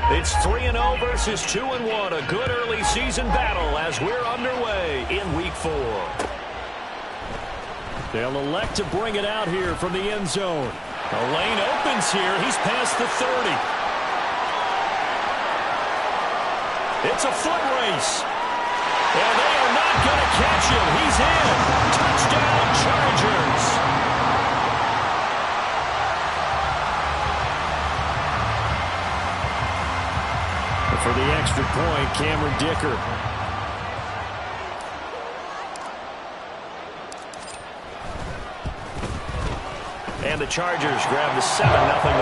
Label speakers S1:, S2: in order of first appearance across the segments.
S1: It's 3-0 versus 2-1. A good early season battle as we're underway in Week 4. They'll elect to bring it out here from the end zone. The lane opens here. He's past the 30. It's a foot race. And they are not going to catch him. He's in. Touchdown, Chargers. For the extra point, Cameron Dicker. And the Chargers grab the 7-0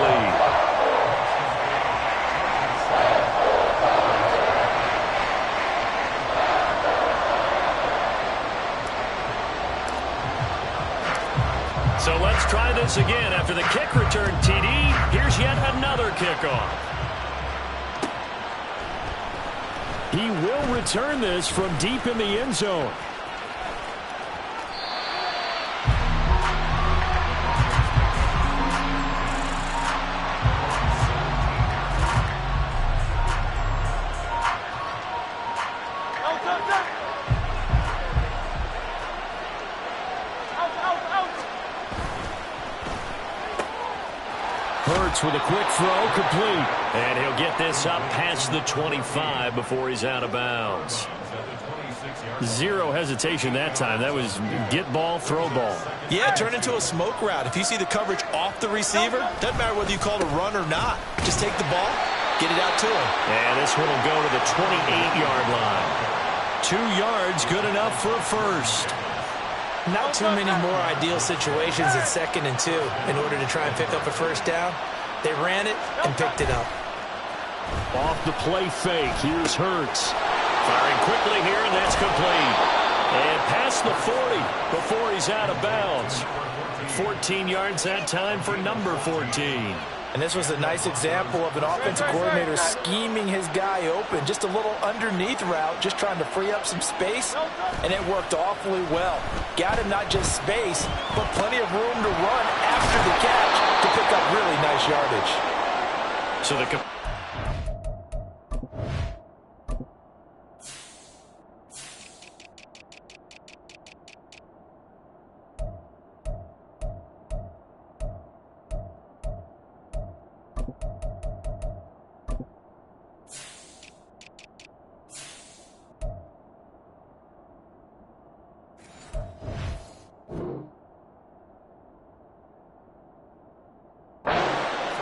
S1: lead. So let's try this again. After the kick return TD, here's yet another kickoff. He will return this from deep in the end zone. With a quick throw, complete. And he'll get this up past the 25 before he's out of bounds. Zero hesitation that time. That was get ball, throw ball.
S2: Yeah, turn into a smoke route. If you see the coverage off the receiver, doesn't matter whether you call it a run or not. Just take the ball, get it out to him.
S1: And this one will go to the 28-yard line. 2 yards, good enough for a first.
S3: Not too many more ideal situations at 2nd and 2 in order to try and pick up a first down. They ran it and picked it up.
S1: Off the play fake. Here's Hurts. Firing quickly here, and that's complete. And past the 40 before he's out of bounds. 14 yards that time for number 14.
S3: And this was a nice example of an offensive coordinator scheming his guy open. Just a little underneath route, just trying to free up some space, and it worked awfully well. Got him not just space, but plenty of room to run after the catch to pick up really nice yardage.
S1: So the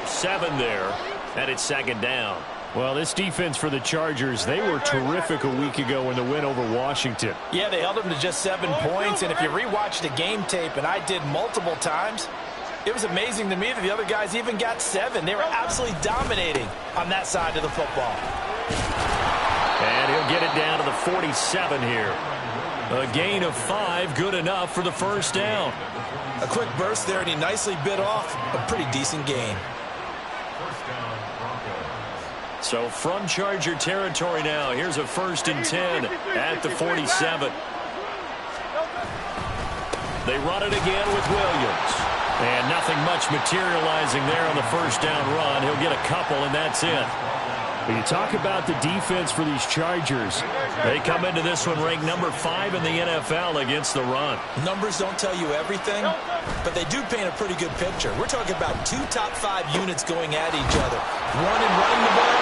S1: seven there, and it's 2nd down. Well, this defense for the Chargers, they were terrific a week ago in the win over Washington.
S3: Yeah, they held them to just 7 points, and if you rewatch the game tape, and I did multiple times, it was amazing to me that the other guys even got 7. They were absolutely dominating on that side of the football.
S1: And he'll get it down to the 47 here. A gain of 5, good enough for the first down.
S2: A quick burst there, and he nicely bit off a pretty decent gain.
S1: So from Charger territory now, here's a 1st and 10 at the 47. They run it again with Williams. And nothing much materializing there on the first down run. He'll get a couple, and that's it. When you talk about the defense for these Chargers, they come into this one ranked number 5 in the NFL against the run.
S2: Numbers don't tell you everything, but they do paint a pretty good picture. We're talking about 2 top 5 units going at each other. One in running the ball,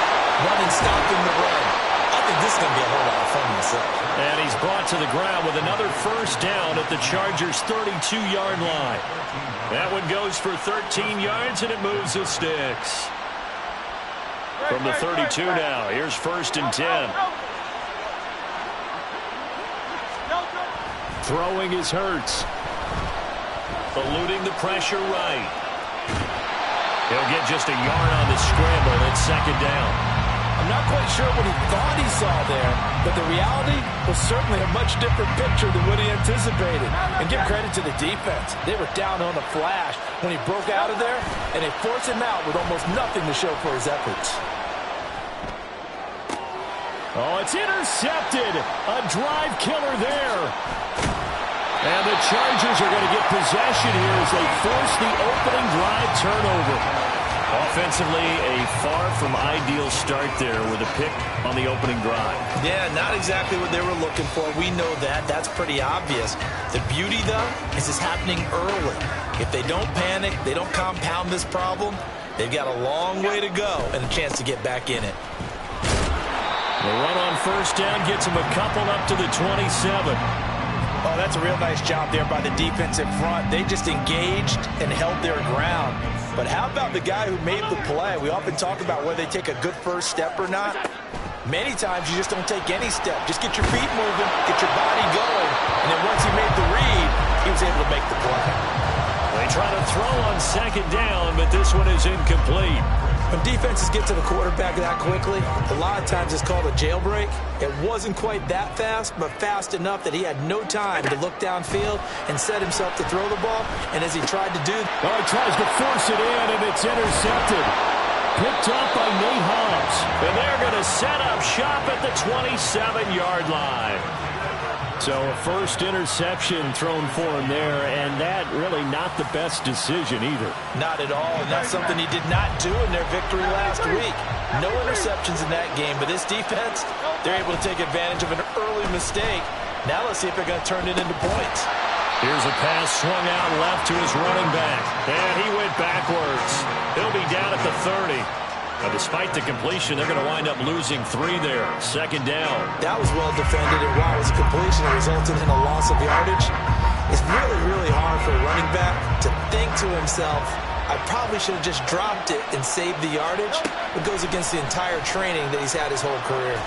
S2: one in stopping the run. I think this is going to be a whole lot of fun myself.
S1: And he's brought to the ground with another first down at the Chargers' 32-yard line. That one goes for 13 yards, and it moves the sticks. From the 32 now, here's 1st and 10. Throwing is Hurts. Eluding the pressure right. He'll get just a yard on the scramble. It's 2nd down.
S3: I'm not quite sure what he thought he saw there, but the reality was certainly a much different picture than what he anticipated. And give credit to the defense. They were down on the flash when he broke out of there, and they forced him out with almost nothing to show for his efforts.
S1: Oh, it's intercepted. A drive killer there. And the Chargers are going to get possession here as they force the opening drive turnover. Offensively, a far from ideal start there with a pick on the opening drive.
S2: Yeah, not exactly what they were looking for. We know that. That's pretty obvious. The beauty, though, is it's happening early. If they don't panic, they don't compound this problem, they've got a long way to go and a chance to get back in it.
S1: The run on first down gets him a couple up to the 27.
S3: Oh, that's a real nice job there by the defense in front. They just engaged and held their ground. But how about the guy who made the play? We often talk about whether they take a good first step or not. Many times you just don't take any step. Just get your feet moving, get your body going, and then once he made the read, he was able to make the play.
S1: They try to throw on second down, but this one is incomplete.
S2: When defenses get to the quarterback that quickly, a lot of times it's called a jailbreak. It wasn't quite that fast, but fast enough that he had no time to look downfield and set himself to throw the ball. And as he tried to do...
S1: Oh, he tries to force it in, and it's intercepted. Picked up by Nate Hobbs. And they're going to set up shop at the 27-yard line. So a first interception thrown for him there, and that really not the best decision either.
S2: Not at all, and that's something he did not do in their victory last week. No interceptions in that game, but this defense, they're able to take advantage of an early mistake. Now let's see if they're going to turn it into points.
S1: Here's a pass swung out left to his running back, and he went backwards. He'll be down at the 30. Now, despite the completion, they're going to wind up losing 3 there. Second down.
S2: That was well defended, and while it was a completion, it resulted in a loss of yardage. It's really, really hard for a running back to think to himself, I probably should have just dropped it and saved the yardage. It goes against the entire training that he's had his whole career.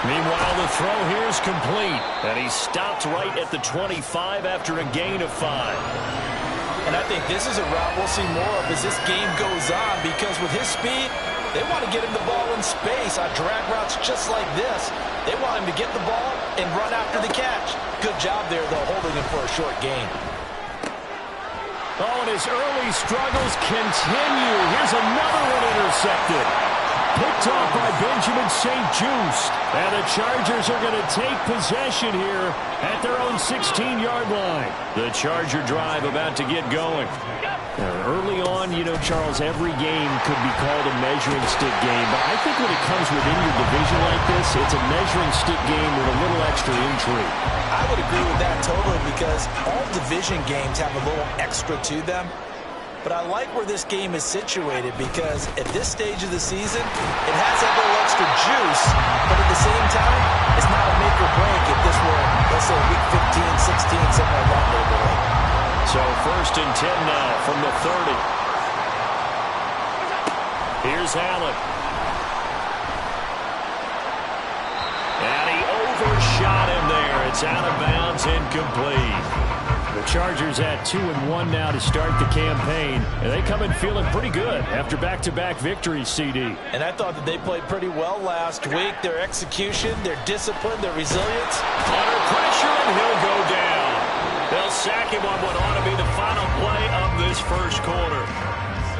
S1: Meanwhile, the throw here is complete, and he stopped right at the 25 after a gain of 5.
S2: And I think this is a route we'll see more of as this game goes on, because with his speed, they want to get him the ball in space on drag routes just like this. They want him to get the ball and run after the catch. Good job there, though, holding him for a short gain.
S1: Oh, and his early struggles continue. Here's another one intercepted. Picked off by Benjamin St-Juste. And the Chargers are going to take possession here at their own 16-yard line. The Charger drive about to get going. Early on, you know, Charles, every game could be called a measuring stick game. But I think when it comes within your division like this, it's a measuring stick game with a little extra intrigue.
S2: I would agree with that totally, because all division games have a little extra to them. But I like where this game is situated, because at this stage of the season, it has that little extra juice, but at the same time, it's not a make or break if this were, let's say, week 15, 16, somewhere along that neighborhood.
S1: So first and 10 now from the 30. Here's Allen. And he overshot him there. It's out of bounds, incomplete. The Chargers at 2-1 now to start the campaign, and they come in feeling pretty good after back-to-back victories, CD.
S2: And I thought that they played pretty well last week. Their execution, their discipline, their resilience.
S1: Under pressure, and he'll go down. They'll sack him on what ought to be the final play of this first quarter.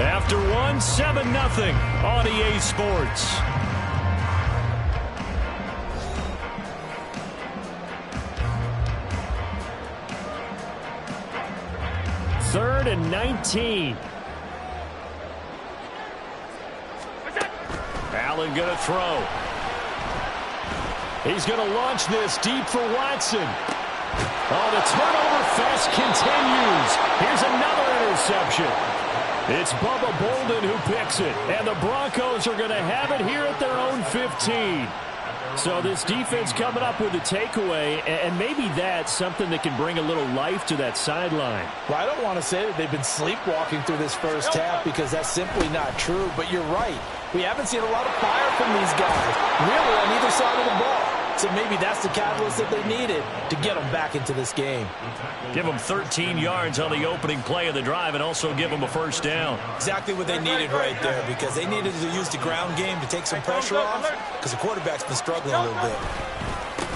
S1: After one, 7-0 on EA Sports. Third and 19. Allen going to throw. He's going to launch this deep for Watson. Oh, the turnover fest continues. Here's another interception. It's Bubba Bolden who picks it, and the Broncos are going to have it here at their own 15. So this defense coming up with a takeaway, and maybe that's something that can bring a little life to that sideline.
S3: Well, I don't want to say that they've been sleepwalking through this first half, because that's simply not true, but you're right. We haven't seen a lot of fire from these guys, really, on either side of the ball. So maybe that's the catalyst that they needed to get them back into this game.
S1: Give them 13 yards on the opening play of the drive, and also give them a first down.
S2: Exactly what they needed right there, because they needed to use the ground game to take some pressure off, because the quarterback's been struggling a little bit.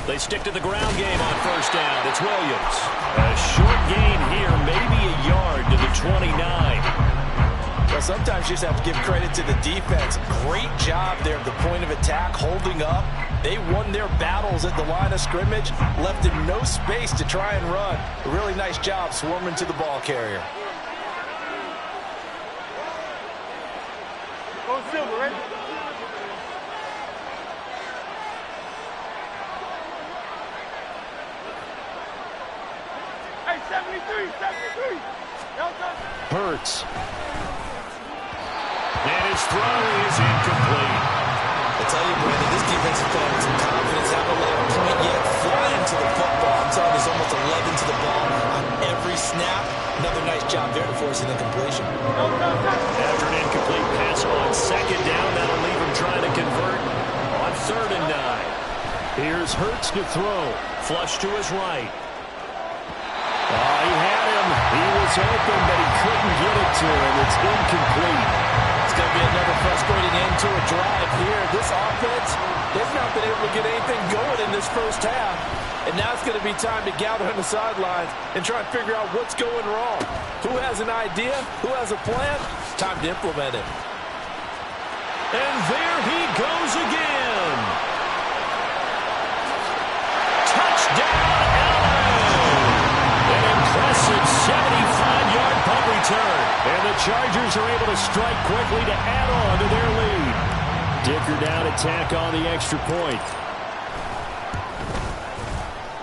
S1: They stick to the ground game on first down. It's Williams. A short gain here, maybe a yard to the 29.
S3: Well, sometimes you just have to give credit to the defense. Great job there at the point of attack, holding up. They won their battles at the line of scrimmage, left him no space to try and run. A really nice job swarming to the ball carrier.
S4: Go silver, ready? Hey, 73, 73.
S1: Hurts. And his throw is incomplete.
S2: I tell you, Brandon, this defensive player with some confidence, haven't let a point yet, flying to the football. I'm telling you, he's almost 11 to the ball on every snap. Another nice job there to force an incompletion.
S1: After an incomplete pass on second down, that'll leave him trying to convert on 3rd and 9. Here's Hurts to throw. Flush to his right. Oh, he had him. He was open, but he couldn't get it to him. It's incomplete.
S3: It's going to be another frustrating end to a drive here. This offense, they've not been able to get anything going in this first half. And now it's going to be time to gather on the sidelines and try and figure out what's going wrong. Who has an idea? Who has a plan? Time to implement it.
S1: And there he goes again. Touchdown, Allen! An impressive 75-yard punt return. And the Chargers are able to strike quickly to add on to their lead. Dicker down to tack on the extra point.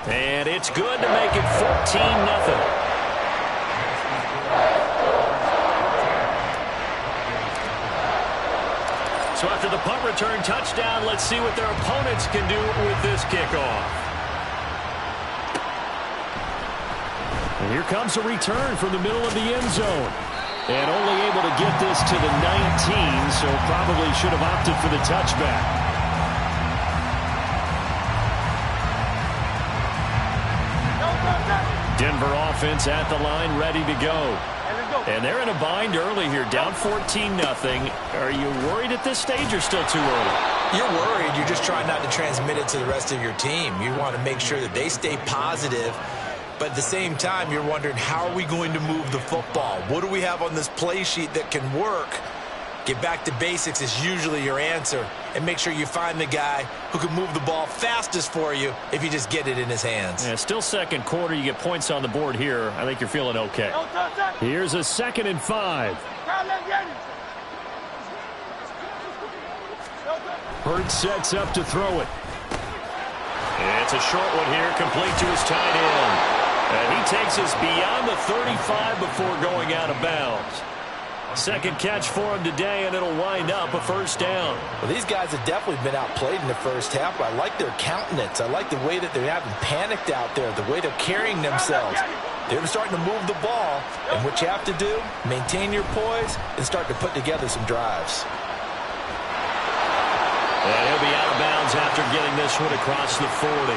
S1: And it's good to make it 14-0. So after the punt return touchdown, let's see what their opponents can do with this kickoff. And here comes a return from the middle of the end zone. And only able to get this to the 19, so probably should have opted for the touchback. Denver offense at the line, ready to go. And they're in a bind early here, down 14-0. Are you worried at this stage or still too early?
S2: You're worried. You're just trying not to transmit it to the rest of your team. You want to make sure that they stay positive. But at the same time, you're wondering, how are we going to move the football? What do we have on this play sheet that can work? Get back to basics is usually your answer. And make sure you find the guy who can move the ball fastest for you if you just get it in his hands.
S1: Yeah, still second quarter. You get points on the board here. I think you're feeling okay. Here's a 2nd and 5. Hurts sets up to throw it. It's a short one here, complete to his tight end. And he takes us beyond the 35 before going out of bounds. Second catch for him today, and it'll wind up a first down.
S3: Well, these guys have definitely been outplayed in the first half. I like their countenance. I like the way that they haven't panicked out there, the way they're carrying themselves. They're starting to move the ball, and what you have to do, maintain your poise and start to put together some drives.
S1: And he'll be out of bounds after getting this one across the 40.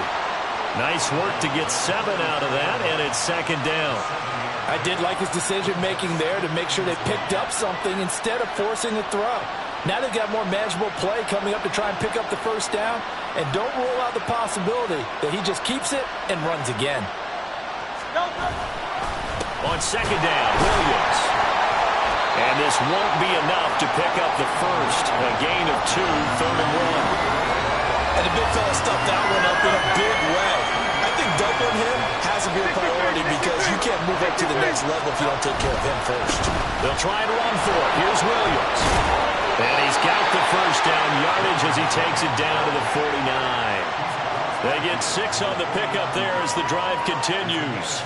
S1: Nice work to get 7 out of that, and it's second down.
S3: I did like his decision-making there to make sure they picked up something instead of forcing a throw. Now they've got more manageable play coming up to try and pick up the first down, and don't rule out the possibility that he just keeps it and runs again.
S1: On second down, Williams. And this won't be enough to pick up the first. A gain of 2, 3rd and 1.
S2: And the big fella stuffed that one up in a big way. I think doubling him has to be a priority because you can't move up to the next level if you don't take care of him first.
S1: They'll try and run for it. Here's Williams. And he's got the first down yardage as he takes it down to the 49. They get 6 on the pickup there as the drive continues.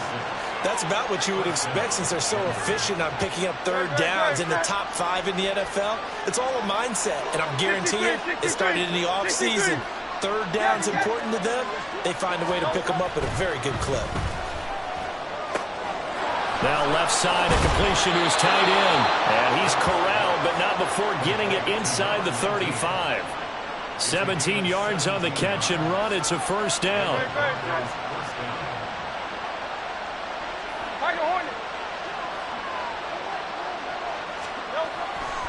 S2: That's about what you would expect since they're so efficient on picking up 3rd downs in the top 5 in the NFL. It's all a mindset, and I'm guaranteeing it started in the offseason. 3rd down's important to them. They find a way to pick them up at a very good clip.
S1: Now left side, a completion to his tight end. And he's corralled, but not before getting it inside the 35. 17 yards on the catch and run. It's a first down.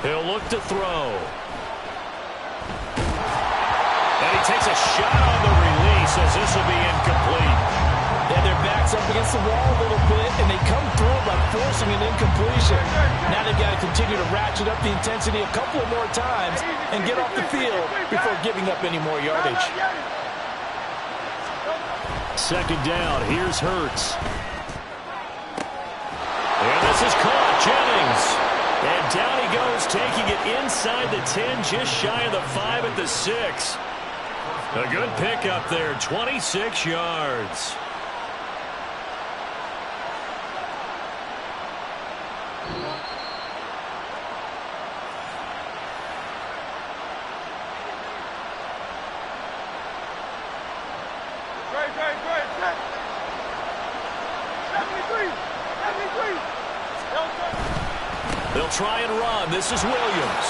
S1: He'll look to throw. And he takes a shot on the release as this will be incomplete.
S3: Yeah, their back's up against the wall a little bit, and they come through by forcing an incompletion. Now they've got to continue to ratchet up the intensity a couple of more times and get off the field before giving up any more yardage.
S1: Second down, here's Hurts. And this is caught, Jennings. And down he goes, taking it inside the 10, just shy of the 5 at the 6. A good pickup there, 26 yards.
S4: Great. 73.
S1: They'll try and run. This is Williams.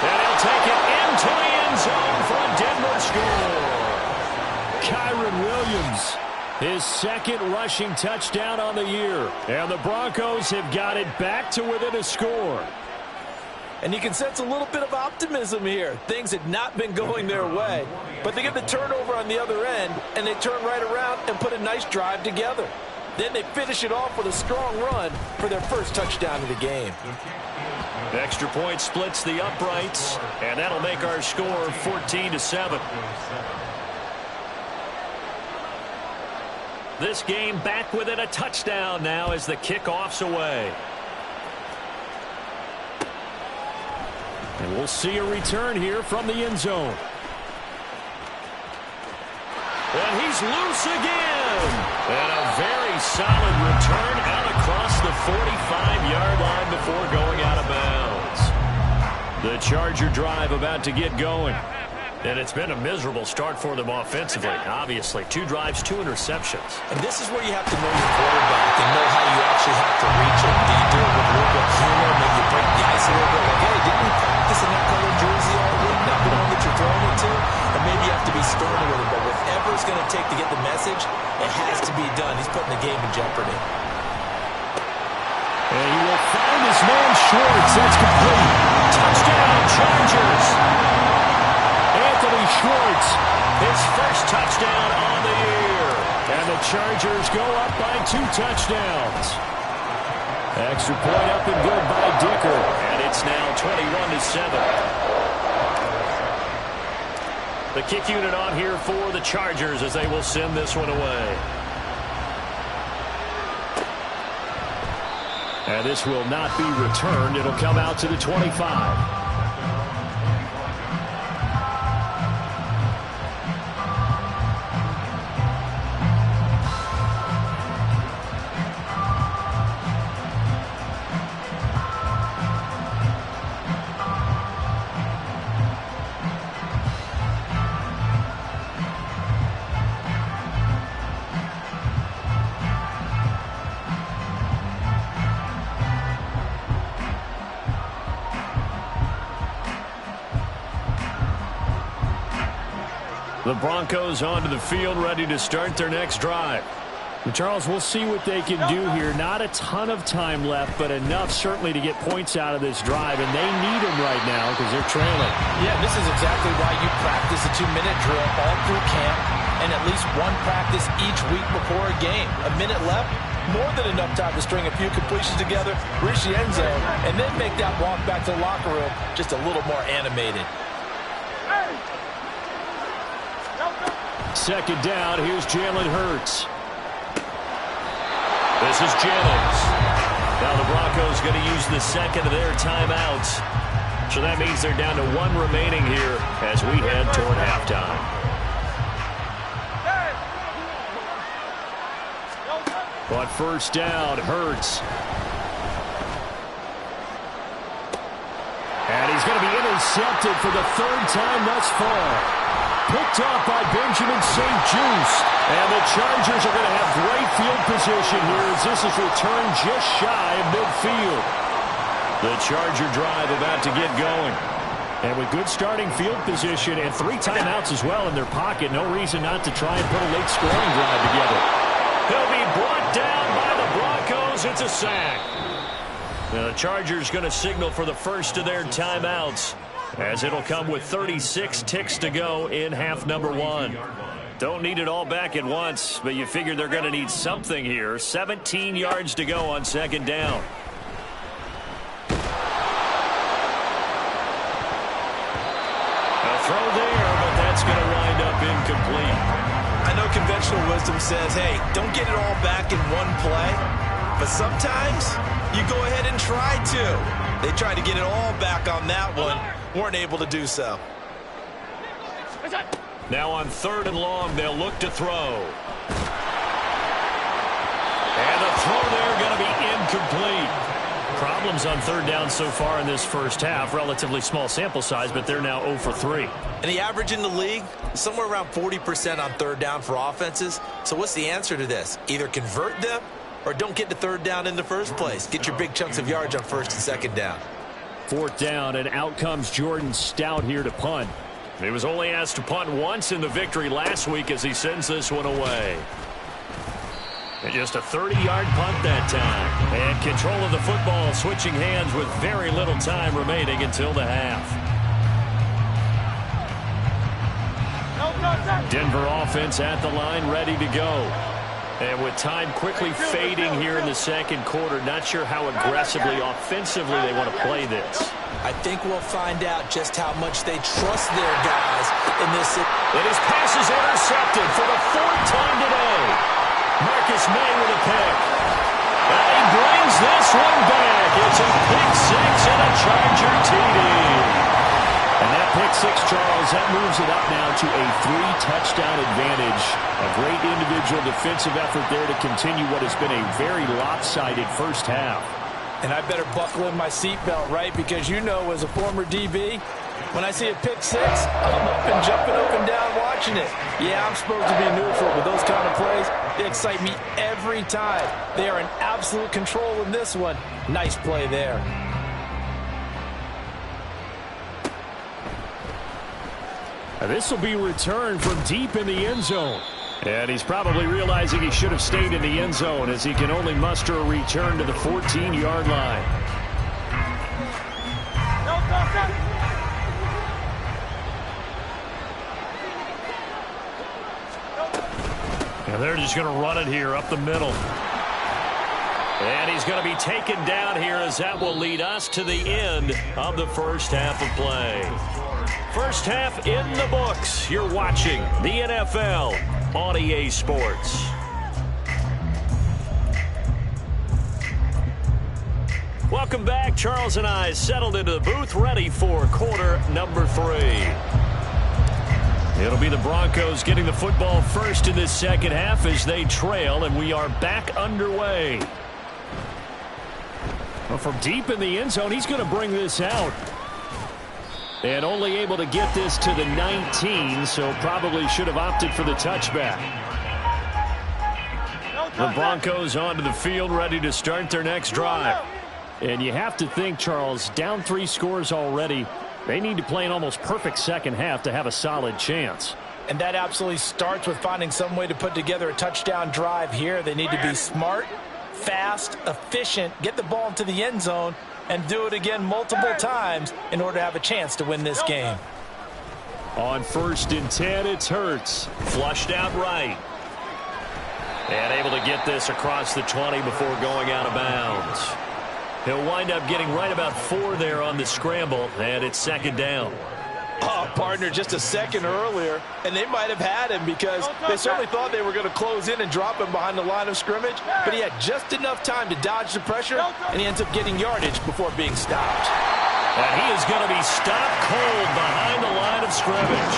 S1: And he'll take it into the end zone for a Denver score. Kyron Williams, his second rushing touchdown on the year. And the Broncos have got it back to within a score.
S3: And you can sense a little bit of optimism here. Things had not been going their way. But they get the turnover on the other end, and they turn right around and put a nice drive together. Then they finish it off with a strong run for their first touchdown of the game.
S1: Extra point splits the uprights, and that'll make our score 14-7. This game back within a touchdown now as the kickoff's away. And we'll see a return here from the end zone. And he's loose again. And a very solid return out across the 45-yard line before going out of bounds. The Charger drive about to get going. And it's been a miserable start for them offensively, obviously. 2 drives, 2 interceptions.
S2: And this is where you have to know your quarterback and know how you actually have to reach him. Do you do it with a little bit of humor? Maybe you break the ice a little bit. Like, hey, didn't you practice in that color jersey all week? Not the one that you're throwing it to? And maybe you have to be stern with it. But whatever it's going to take to get the message, it has to be done. He's putting the game in jeopardy.
S1: And he will find his man Schwartz. That's complete. Touchdown, Chargers. Anthony Schwartz, his first touchdown on the year. And the Chargers go up by 2 touchdowns. Extra point up and good by Dicker. And it's now 21-7. The kick unit on here for the Chargers as they will send this one away. And this will not be returned. It'll come out to the 25. The Broncos onto the field, ready to start their next drive. And Charles, we'll see what they can do here. Not a ton of time left, but enough certainly to get points out of this drive, and they need them right now because they're trailing.
S3: Yeah, this is exactly why you practice a 2-minute drill all through camp and at least one practice each week before a game. A minute left, more than enough time to string a few completions together, reach the end zone, and then make that walk back to the locker room just a little more animated.
S1: Second down, here's Jalen Hurts. This is Jennings. Now the Broncos going to use the second of their timeouts. So that means they're down to 1 remaining here as we head toward halftime. But first down, Hurts. And he's going to be intercepted for the 3rd time thus far. Picked off by Benjamin St. Juste. And the Chargers are going to have great field position here as this is returned just shy of midfield. The Charger drive about to get going. And with good starting field position and 3 timeouts as well in their pocket, no reason not to try and put a late scoring drive together. He'll be brought down by the Broncos. It's a sack. Now the Chargers going to signal for the first of their timeouts, as it'll come with 36 ticks to go in half number 1. Don't need it all back at once, but you figure they're going to need something here. 17 yards to go on second down. A throw there, but that's going to wind up incomplete.
S2: I know conventional wisdom says, hey, don't get it all back in one play. But sometimes You go ahead and try to. They tried to get it all back on that one. Weren't able to do so.
S1: Now on 3rd and long, they'll look to throw. And the throw there going to be incomplete. Problems on 3rd down so far in this first half. Relatively small sample size, but they're now 0 for 3.
S2: And the average in the league, somewhere around 40% on 3rd down for offenses. So what's the answer to this? Either convert them or don't get to 3rd down in the first place. Get your big chunks of yards on 1st and 2nd down.
S1: 4th down, and out comes Jordan Stout here to punt. He was only asked to punt once in the victory last week as he sends this one away. And just a 30-yard punt that time. And control of the football switching hands with very little time remaining until the half. Denver offense at the line, ready to go. And with time quickly fading here in the 2nd quarter, not sure how aggressively, offensively they want to play this.
S2: I think we'll find out just how much they trust their guys in this.
S1: And his pass is intercepted for the 4th time today. Marcus May with a pick. And he brings this one back. It's a pick 6 and a Charger TD. And that pick 6, Charles, that moves it up now to a 3-touchdown advantage. A great individual defensive effort there to continue what has been a very lopsided first half.
S3: And I better buckle in my seatbelt, right? Because you know, as a former DB, when I see a pick 6, I'm up and jumping up and down watching it. Yeah, I'm supposed to be neutral, but those kind of plays, they excite me every time. They are in absolute control in this one. Nice play there.
S1: This will be returned from deep in the end zone. And he's probably realizing he should have stayed in the end zone as he can only muster a return to the 14-yard line. And they're just going to run it here up the middle. And he's going to be taken down here as that will lead us to the end of the first half of play. First half in the books. You're watching the NFL on EA Sports. Welcome back. Charles and I settled into the booth, ready for quarter number 3. It'll be the Broncos getting the football first in this second half as they trail, and we are back underway. Well, from deep in the end zone, he's going to bring this out. And only able to get this to the 19, so probably should have opted for the touchback. The Broncos onto the field, ready to start their next drive. And you have to think, Charles, down 3 scores already. They need to play an almost perfect second half to have a solid chance.
S3: And that absolutely starts with finding some way to put together a touchdown drive here. They need to be smart, fast, efficient, get the ball into the end zone, and do it again multiple times in order to have a chance to win this game.
S1: On 1st and 10, it's Hurts. Flushed out right. And able to get this across the 20 before going out of bounds. He'll wind up getting right about 4 there on the scramble, and it's 2nd down.
S3: Oh, partner, just a second earlier, and they might have had him because they certainly thought they were going to close in and drop him behind the line of scrimmage, but he had just enough time to dodge the pressure, and he ends up getting yardage before being stopped.
S1: And he is going to be stopped cold behind the line of scrimmage.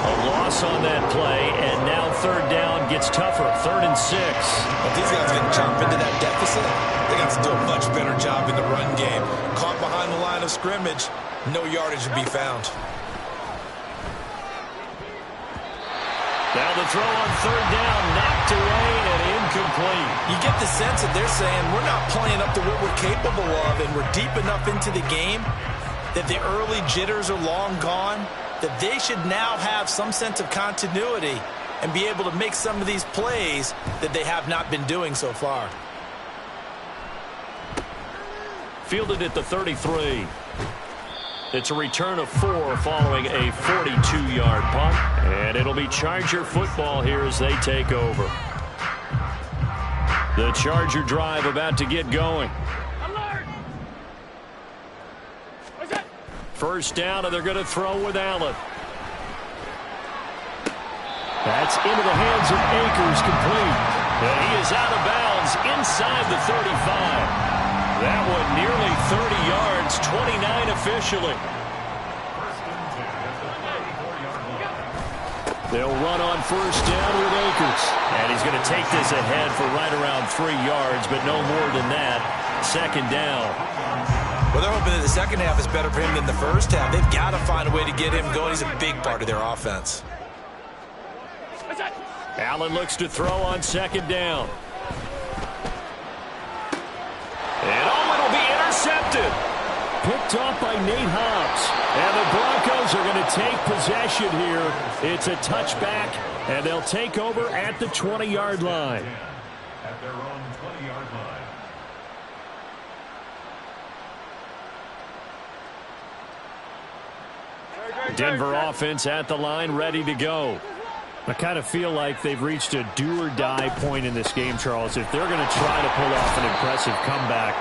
S1: A loss on that play, and now 3rd down gets tougher, 3rd and 6.
S2: If these guys can jump into that deficit, they got to do a much better job in the run game. Caught behind the line of scrimmage, no yardage to be found.
S1: Now the throw on 3rd down, knocked away and incomplete.
S2: You get the sense that they're saying we're not playing up to what we're capable of, and we're deep enough into the game that the early jitters are long gone, that they should now have some sense of continuity and be able to make some of these plays that they have not been doing so far.
S1: Fielded at the 33. It's a return of 4 following a 42-yard punt. And it'll be Charger football here as they take over. The Charger drive about to get going. First down, and they're going to throw with Allen. That's into the hands of Akers, complete. And he is out of bounds inside the 35. That one nearly 30 yards, 29 officially. They'll run on first down with Akers. And he's going to take this ahead for right around 3 yards, but no more than that. Second down.
S2: Well, they're hoping that the second half is better for him than the first half. They've got to find a way to get him going. He's a big part of their offense.
S1: Allen looks to throw on second down. And it'll be intercepted. Picked off by Nate Hobbs. And the Broncos are going to take possession here. It's a touchback, and they'll take over at the 20-yard line.
S5: At their own 20-yard line.
S1: Denver offense at the line, ready to go. I kind of feel like they've reached a do-or-die point in this game, Charles. If they're going to try to pull off an impressive comeback,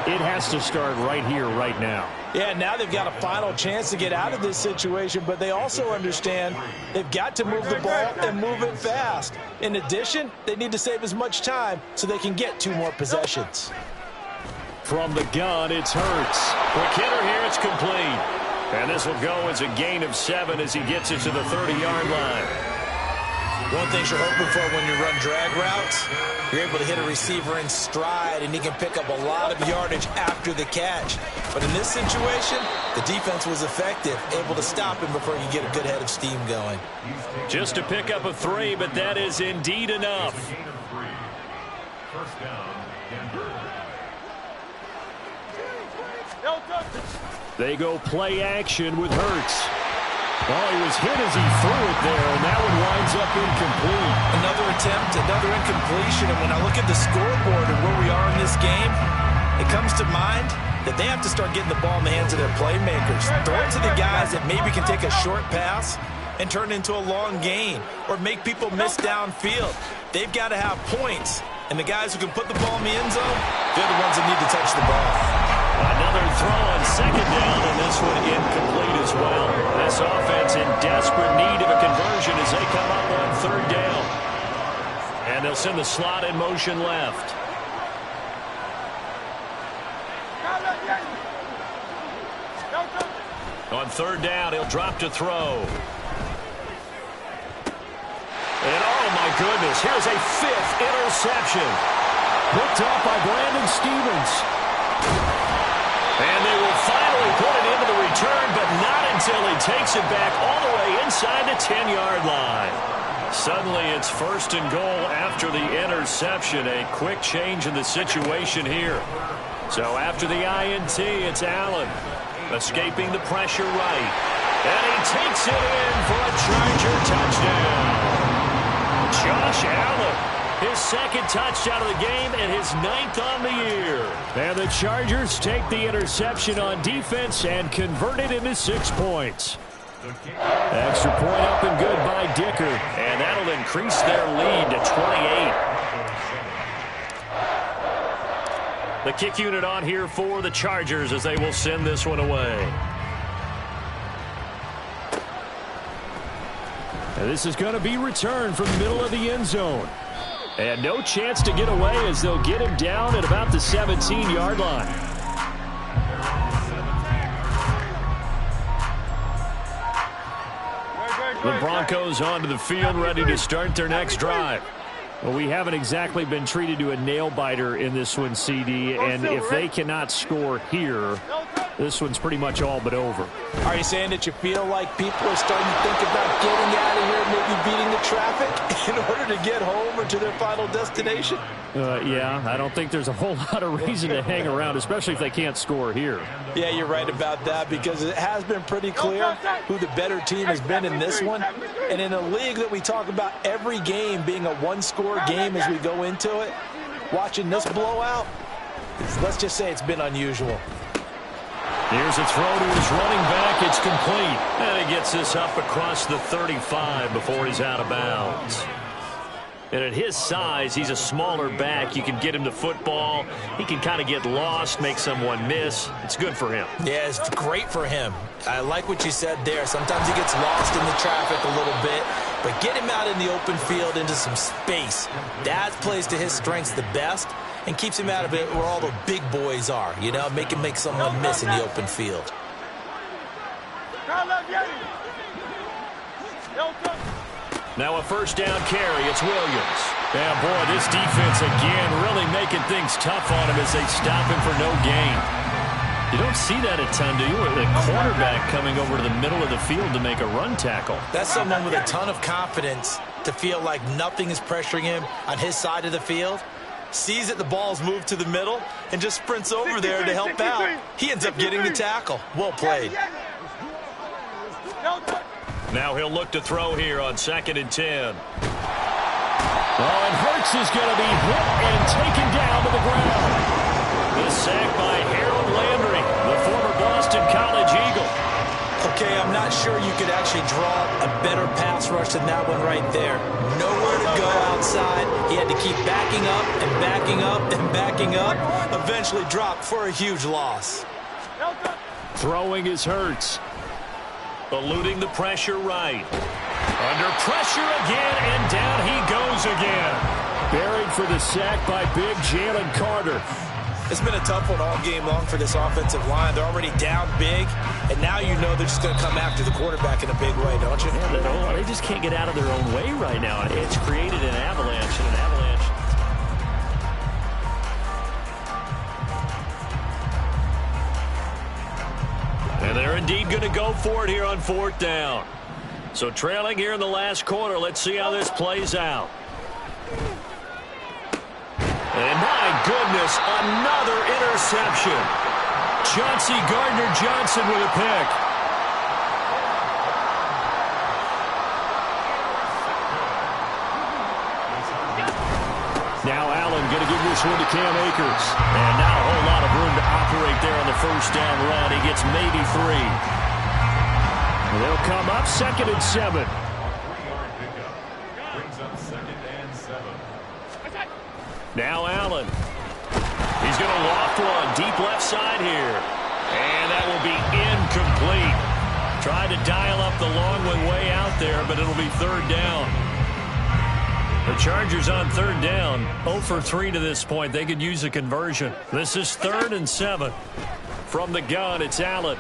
S1: it has to start right here, right now.
S3: Yeah, now they've got a final chance to get out of this situation, but they also understand they've got to move the ball and move it fast. In addition, they need to save as much time so they can get 2 more possessions.
S1: From the gun, it's Hurts. Quick hitter here, it's complete. And this will go as a gain of 7 as he gets it to the 30-yard line.
S2: One thing you're hoping for when you run drag routes, you're able to hit a receiver in stride, and he can pick up a lot of yardage after the catch. But in this situation, the defense was effective, able to stop him before you get a good head of steam going.
S1: Just to pick up a 3, but that is indeed enough.
S5: First down, Denver.
S1: They go play action with Hurts. Oh, he was hit as he threw it there, and that one winds up incomplete.
S2: Another attempt, another incompletion, and when I look at the scoreboard and where we are in this game, it comes to mind that they have to start getting the ball in the hands of their playmakers. Throw it to the guys that maybe can take a short pass and turn it into a long gain or make people miss downfield. They've got to have points, and the guys who can put the ball in the end zone, they're the ones that need to touch the ball.
S1: Another throw on second down, and this one incomplete as well. This offense in desperate need of a conversion as they come up on third down. And they'll send the slot in motion left. On third down, he'll drop to throw. And oh my goodness, here's a 5th interception. Picked off by Brandon Stevens. And they will finally put it into the return, but not until he takes it back all the way inside the 10-yard line. Suddenly it's first and goal after the interception. A quick change in the situation here. So after the INT, it's Allen escaping the pressure right. And he takes it in for a Charger touchdown. Josh Allen. His second touchdown of the game and his 9th on the year. And the Chargers take the interception on defense and convert it into 6 points. Extra point up and good by Dicker. And that'll increase their lead to 28. The kick unit on here for the Chargers as they will send this one away. And this is going to be returned from the middle of the end zone. And no chance to get away as they'll get him down at about the 17-yard line. The Broncos onto the field ready to start their next drive. Well, we haven't exactly been treated to a nail-biter in this one, CD, and if they cannot score here, this one's pretty much all but over.
S3: Are you saying that you feel like people are starting to think about getting out of here, maybe beating the traffic in order to get home or to their final destination?
S1: Yeah, I don't think there's a whole lot of reason to hang around, especially if they can't score here.
S3: Yeah, you're right about that because it has been pretty clear who the better team has been in this one. And in a league that we talk about every game being a one-score game as we go into it, watching this blowout, let's just say it's been unusual.
S1: Here's a throw to his running back. It's complete. And he gets this up across the 35 before he's out of bounds. And at his size, he's a smaller back. You can get him the football. He can kind of get lost, make someone miss. It's good for him.
S2: Yeah, it's great for him. I like what you said there. Sometimes he gets lost in the traffic a little bit, but get him out in the open field into some space. That plays to his strengths the best. and keeps him out of it where all the big boys are, you know, make him make someone miss in the open field.
S1: Now a first down carry. It's Williams. Yeah, boy, this defense again really making things tough on him as they stop him for no gain. You don't see that a ton, do you? With a quarterback coming over to the middle of the field to make a run tackle.
S2: That's someone with a ton of confidence to feel like nothing is pressuring him on his side of the field. Sees that the ball's moved to the middle and just sprints over there to help out. He ends up getting the tackle. Well played.
S1: Now he'll look to throw here on 2nd and 10. Oh, and Hurts is going to be hit and taken down to the ground. The sack by Harold Landry, the former Boston College Eagle.
S2: Okay, I'm not sure you could actually draw a better pass rush than that one right there. Nowhere to go outside. He had to keep backing up and backing up and backing up. Eventually dropped for a huge loss.
S1: Throwing is Hurts. Eluding the pressure right. Under pressure again, and down he goes again. Buried for the sack by big Jalen Carter.
S3: It's been a tough one all game long for this offensive line. They're already down big, and now you know they're just going to come after the quarterback in a big way, don't you?
S1: Yeah, they just can't get out of their own way right now. It's created an avalanche, and an avalanche. And they're indeed going to go for it here on 4th down. So trailing here in the last quarter. Let's see how this plays out. And my goodness, another interception. Chauncey Gardner-Johnson with a pick. Now Allen going to give this one to Cam Akers. And not a whole lot of room to operate there on the first down run. He gets maybe 3. And they'll come up 2nd and 7.
S5: Brings up 2nd and 7.
S1: Now Allen. He's going to loft one deep left side here. And that will be incomplete. Tried to dial up the long one way out there, but it'll be 3rd down. The Chargers on 3rd down. 0 for 3 to this point. They could use a conversion. This is 3rd and 7. From the gun, it's Allen.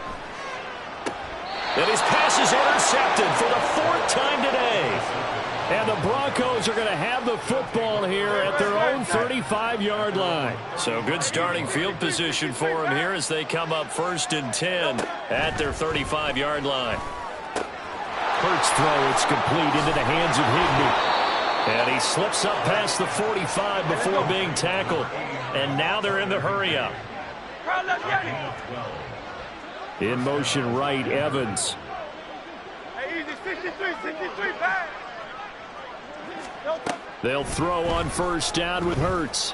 S1: And his pass is intercepted for the 4th time today. And the Broncos are going to have the football here at their own 35-yard line. So good starting field position for them here as they come up 1st and 10 at their 35-yard line. Hurts throw, it's complete into the hands of Higbee. And he slips up past the 45 before being tackled. And now they're in the hurry-up. In motion right, Evans. They'll throw on 1st down with Hurts.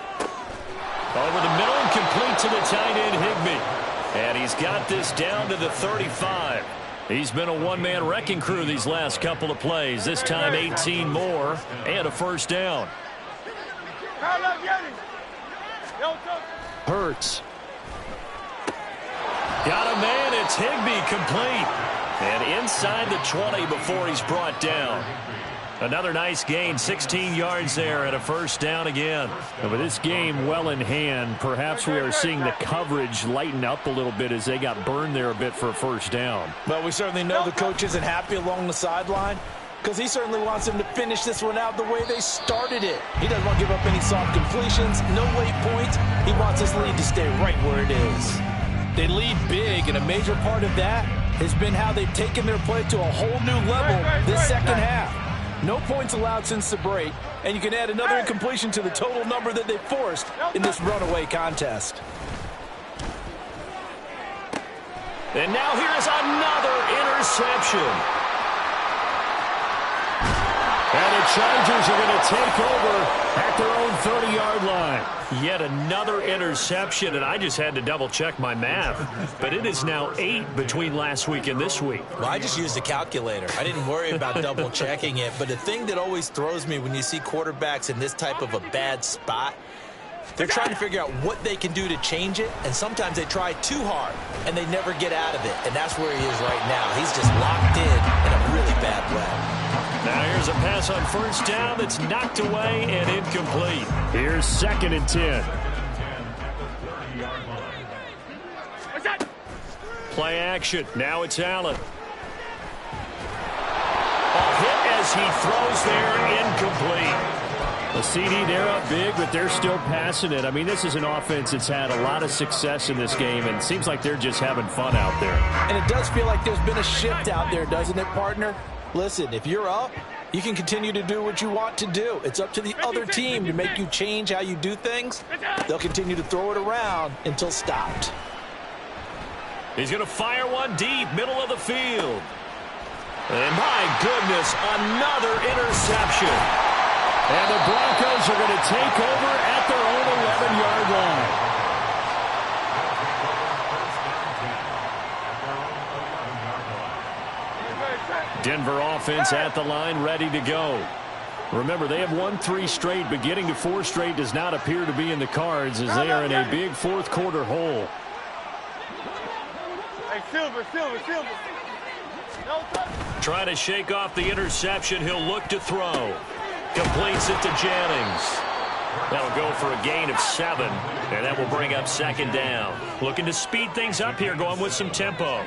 S1: Over the middle and complete to the tight end Higbee. And he's got this down to the 35. He's been a one-man wrecking crew these last couple of plays. This time 18 more and a 1st down. Hurts. Got a man. It's Higbee complete. And inside the 20 before he's brought down. Another nice gain, 16 yards there and a 1st down again. And with this game well in hand, perhaps we are seeing the coverage lighten up a little bit as they got burned there a bit for a 1st down.
S3: Well, we certainly know the coach isn't happy along the sideline because he certainly wants them to finish this one out the way they started it. He doesn't want to give up any soft completions, no late points. He wants this lead to stay right where it is. They lead big, and a major part of that has been how they've taken their play to a whole new level this 2nd half. No points allowed since the break, and you can add another incompletion to the total number that they forced in this runaway contest.
S1: And now here's another interception. And the Chargers are going to take over at their own 30-yard line. Yet another interception, and I just had to double-check my math. But it is now 8 between last week and this week.
S2: Well, I just used a calculator. I didn't worry about double-checking it. But the thing that always throws me when you see quarterbacks in this type of a bad spot, they're trying to figure out what they can do to change it, and sometimes they try too hard, and they never get out of it. And that's where he is right now. He's just locked in a really bad way.
S1: Now here's a pass on 1st down that's knocked away and incomplete. Here's 2nd and 10. Play action. Now it's Allen. A hit as he throws there, incomplete. The CD, they're up big, but they're still passing it. I mean, this is an offense that's had a lot of success in this game, and it seems like they're just having fun out there.
S3: And it does feel like there's been a shift out there, doesn't it, partner? Listen, if you're up, you can continue to do what you want to do. It's up to the other team to make you change how you do things. They'll continue to throw it around until stopped.
S1: He's going to fire one deep, middle of the field. And my goodness, another interception. And the Broncos are going to take over at their own 11-yard line. Denver offense at the line, ready to go. Remember, they have won 3 straight, but getting to 4 straight does not appear to be in the cards as they are in a big fourth-quarter hole.
S4: Hey, Silver.
S1: Trying to shake off the interception. He'll look to throw. Completes it to Jennings. That'll go for a gain of 7, and that will bring up second down. Looking to speed things up here, going with some tempo.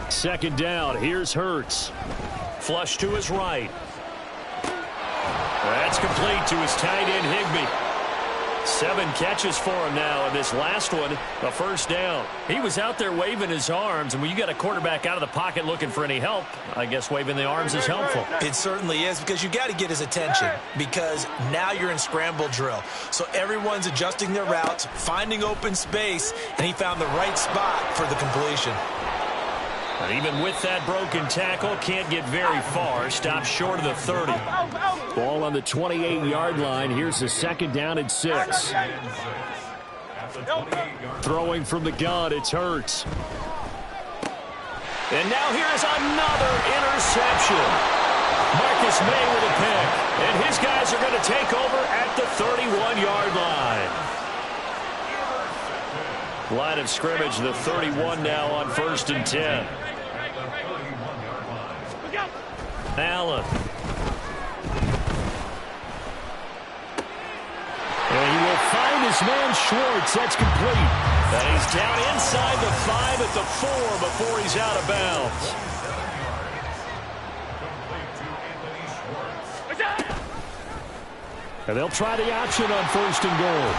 S1: Second down. Here's Hurts. Flush to his right. That's complete to his tight end, Higbee. 7 catches for him now, and this last one, a first down. He was out there waving his arms, and when you got a quarterback out of the pocket looking for any help, I guess waving the arms is helpful.
S2: It certainly is, because you got to get his attention, because now you're in scramble drill. So everyone's adjusting their routes, finding open space, and he found the right spot for the completion.
S1: And even with that broken tackle, can't get very far. Stops short of the 30. Ball on the 28-yard line. Here's the second down and 6. Throwing from the gun, it's Hurts. And now here's another interception. Marcus May with a pick. And his guys are going to take over at the 31-yard line. Line of scrimmage, the 31 now on 1st and 10. Allen. And he will find his man Schwartz. That's complete. And he's down inside the 5 at the 4 before he's out of bounds. And they'll try the option on 1st and goal.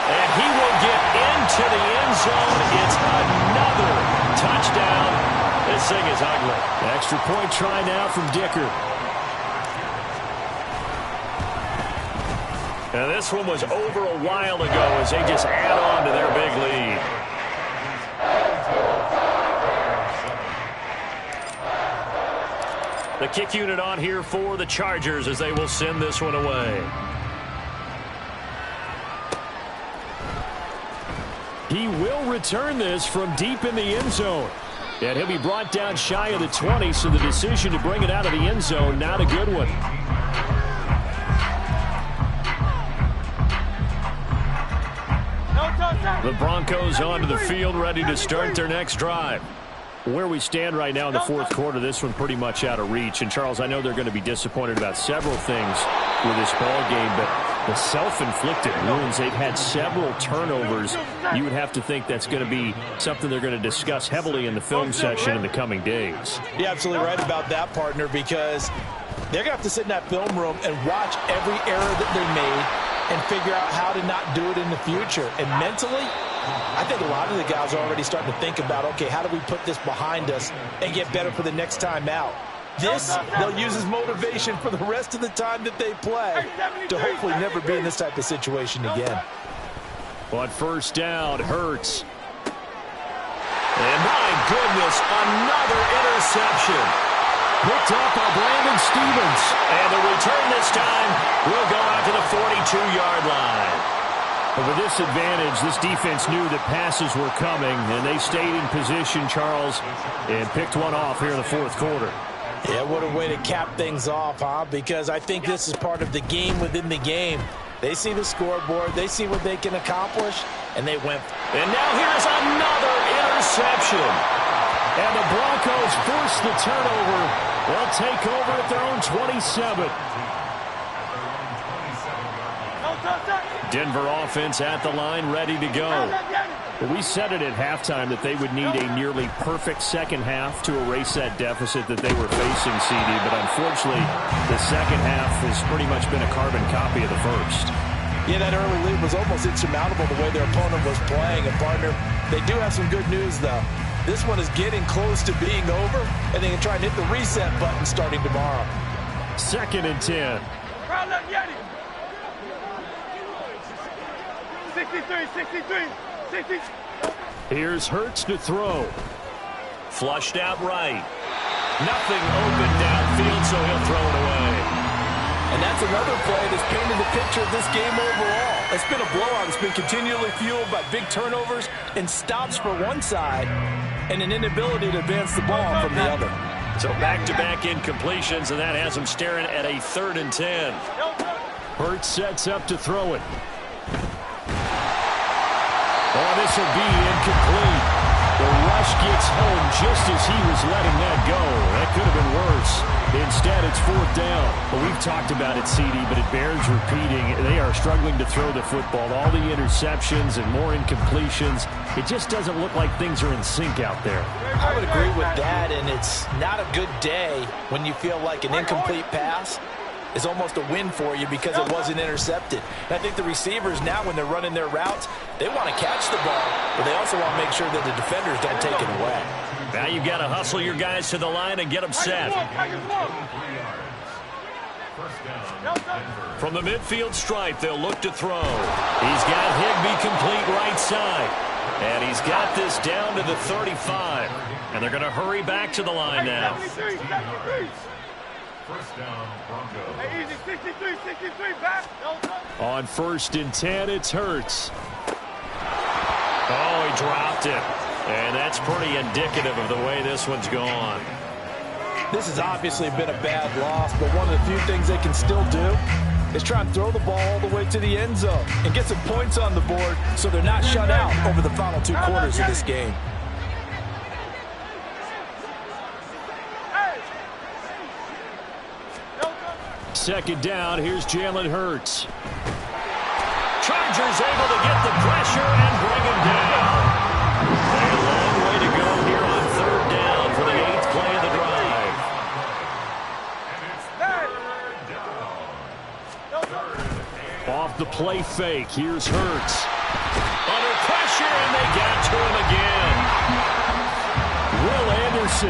S1: And he will get into the end zone. It's another touchdown. This thing is ugly. Extra point try now from Dicker. And this one was over a while ago as they just add on to their big lead. The kick unit on here for the Chargers as they will send this one away. He will return this from deep in the end zone. And he'll be brought down shy of the 20, so the decision to bring it out of the end zone, not a good one. The Broncos onto the field, ready to start their next drive. Where we stand right now in the fourth quarter, this one pretty much out of reach. And, Charles, I know they're going to be disappointed about several things with this ball game, but the self-inflicted wounds, they've had several turnovers. You would have to think that's going to be something they're going to discuss heavily in the film session in the coming days.
S3: You're absolutely right about that, partner, because they're going to have to sit in that film room and watch every error that they made and figure out how to not do it in the future. And mentally, I think a lot of the guys are already starting to think about, okay, how do we put this behind us and get better for the next time out? This, they'll use as motivation for the rest of the time that they play to hopefully never be in this type of situation again.
S1: On 1st down, Hurts. And my goodness, another interception. Picked up by Brandon Stevens. And the return this time will go out to the 42-yard line. But with this advantage, this defense knew that passes were coming, and they stayed in position, Charles, and picked one off here in the fourth quarter.
S3: Yeah, what a way to cap things off, huh? Because I think this is part of the game within the game. They see the scoreboard, they see what they can accomplish, and they went.
S1: And now here's another interception. And the Broncos force the turnover. They'll take over at their own 27. Denver offense at the line, ready to go. Well, we said it at halftime that they would need a nearly perfect second half to erase that deficit that they were facing, CD. But unfortunately, the second half has pretty much been a carbon copy of the first.
S3: Yeah, that early lead was almost insurmountable the way their opponent was playing. And, partner, they do have some good news, though. This one is getting close to being over, and they can try and hit the reset button starting tomorrow.
S1: 2nd and 10.
S4: 63.
S1: Here's Hurts to throw. Flushed out right. Nothing open downfield, so he'll throw it away.
S3: And that's another play that's painted the picture of this game overall. It's been a blowout. It's been continually fueled by big turnovers and stops for one side and an inability to advance the ball from the other.
S1: So back-to-back incompletions, and that has him staring at a 3rd and 10. Hurts sets up to throw it. Oh, this will be incomplete. The rush gets home just as he was letting that go. That could have been worse. Instead, it's 4th down. Well, we've talked about it, CD, but it bears repeating. They are struggling to throw the football. All the interceptions and more incompletions. It just doesn't look like things are in sync out there.
S3: I would agree with that, and it's not a good day when you feel like an incomplete pass is almost a win for you because it wasn't intercepted. And I think the receivers now, when they're running their routes, they want to catch the ball, but they also want to make sure that the defenders don't take it away.
S1: Now you've got to hustle your guys to the line and get them set. From the midfield stripe, they'll look to throw. He's got Higbee complete right side. And he's got this down to the 35. And they're going to hurry back to the line now.
S5: First down, Broncos.
S4: Hey, easy, 63, back.
S1: On 1st and 10, it's Hurts. Oh, he dropped it. And that's pretty indicative of the way this one's gone.
S3: This has obviously been a bad loss, but one of the few things they can still do is try and throw the ball all the way to the end zone and get some points on the board so they're not shut out over the final 2 quarters of this game.
S1: Second down, here's Jalen Hurts. Chargers able to get the pressure and bring him down. A long way to go here on 3rd down for the 8th play of the drive. Off the play fake, here's Hurts. Under pressure, and they got to him again. Will Anderson